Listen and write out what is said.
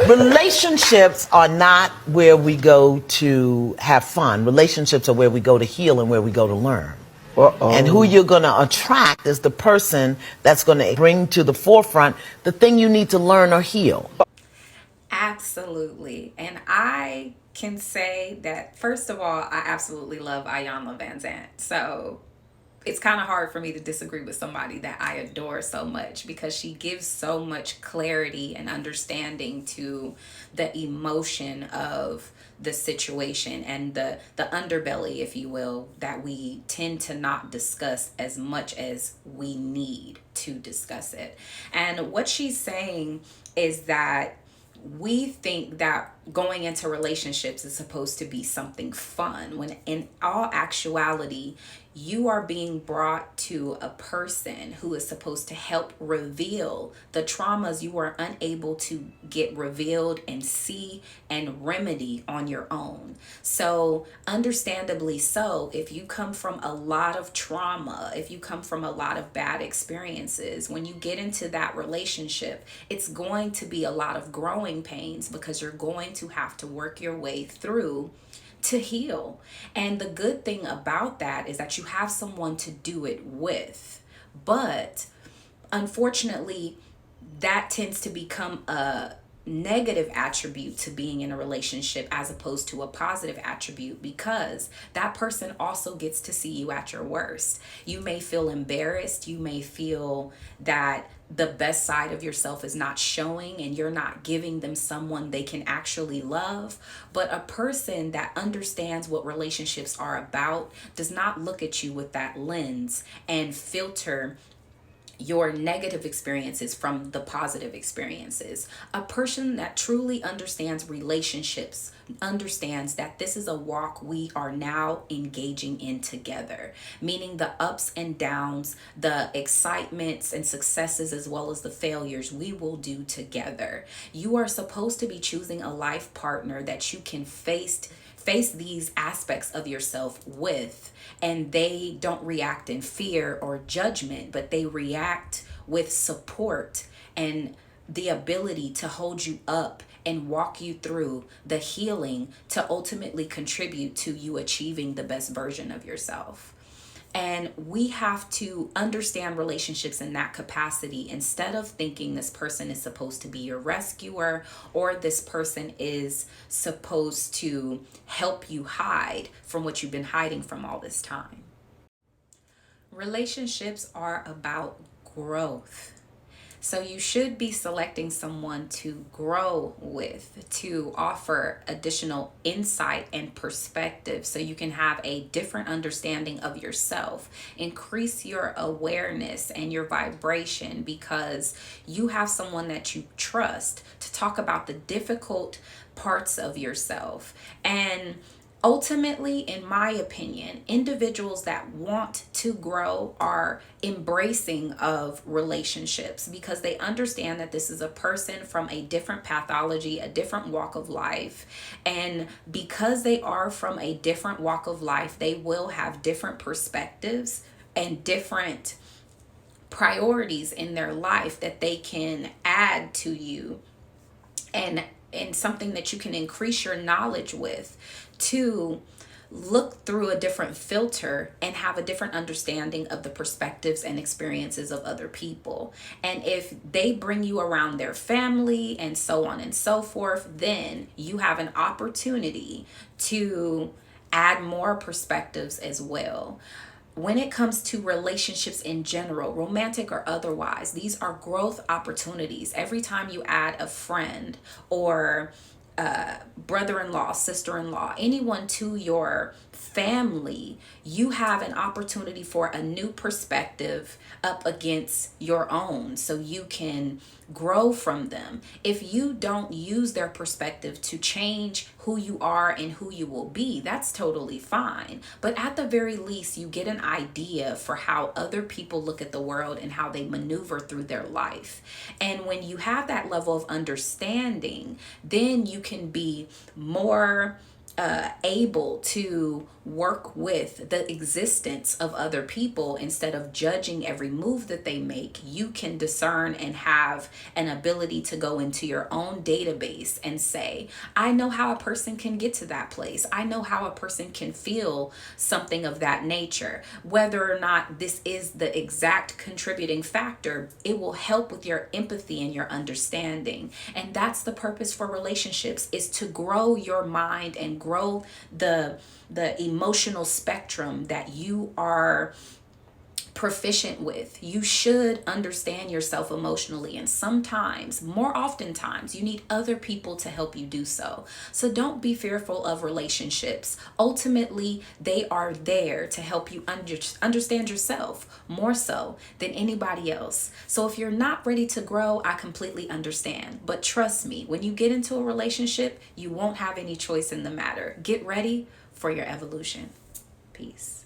Relationships are not where we go to have fun. Relationships are where we go to heal and where we go to learn. And who you're going to attract is the person that's going to bring to the forefront the thing you need to learn or heal. Absolutely. And I can say that, first of all, I absolutely love Ayanna Van Zant. So it's kind of hard for me to disagree with somebody that I adore so much, because she gives so much clarity and understanding to the emotion of the situation and the underbelly, if you will, that we tend to not discuss as much as we need to discuss it. And what she's saying is that we think that going into relationships is supposed to be something fun, when in all actuality you are being brought to a person who is supposed to help reveal the traumas you are unable to get revealed and see and remedy on your own. So understandably so, if you come from a lot of trauma, if you come from a lot of bad experiences, when you get into that relationship, it's going to be a lot of growing pains, because you're going to have to work your way through to heal. And the good thing about that is that you have someone to do it with. But unfortunately, that tends to become a negative attribute to being in a relationship as opposed to a positive attribute, because that person also gets to see you at your worst. You may feel embarrassed, you may feel that the best side of yourself is not showing and you're not giving them someone they can actually love. But a person that understands what relationships are about does not look at you with that lens and filter your negative experiences from the positive experiences. A person that truly understands relationships understands that this is a walk we are now engaging in together, meaning the ups and downs, the excitements and successes, as well as the failures, we will do together. You are supposed to be choosing a life partner that you can face these aspects of yourself with, and they don't react in fear or judgment, but they react with support and the ability to hold you up and walk you through the healing to ultimately contribute to you achieving the best version of yourself. And we have to understand relationships in that capacity, instead of thinking this person is supposed to be your rescuer or this person is supposed to help you hide from what you've been hiding from all this time. Relationships are about growth. So you should be selecting someone to grow with, to offer additional insight and perspective so you can have a different understanding of yourself. Increase your awareness and your vibration, because you have someone that you trust to talk about the difficult parts of yourself. And ultimately, in my opinion, individuals that want to grow are embracing of relationships, because they understand that this is a person from a different pathology, a different walk of life. And because they are from a different walk of life, they will have different perspectives and different priorities in their life that they can add to you, and something that you can increase your knowledge with, to look through a different filter and have a different understanding of the perspectives and experiences of other people. And if they bring you around their family and so on and so forth, then you have an opportunity to add more perspectives as well. When it comes to relationships in general, romantic or otherwise, these are growth opportunities. Every time you add a friend or brother-in-law, sister-in-law, anyone to your family, you have an opportunity for a new perspective up against your own, so you can grow from them. If you don't use their perspective to change who you are and who you will be, that's totally fine. But at the very least, you get an idea for how other people look at the world and how they maneuver through their life. And when you have that level of understanding, then you can be more able to work with the existence of other people instead of judging every move that they make, you can discern and have an ability to go into your own database and say, I know how a person can get to that place. I know how a person can feel something of that nature. Whether or not this is the exact contributing factor, it will help with your empathy and your understanding. And that's the purpose for relationships, is to grow your mind and grow the emotional spectrum that you are proficient with. You should understand yourself emotionally, and sometimes, more oftentimes, you need other people to help you do so. So don't be fearful of relationships. Ultimately, they are there to help you understand yourself more so than anybody else. So if you're not ready to grow, I completely understand. But trust me, when you get into a relationship, you won't have any choice in the matter. Get ready for your evolution. Peace.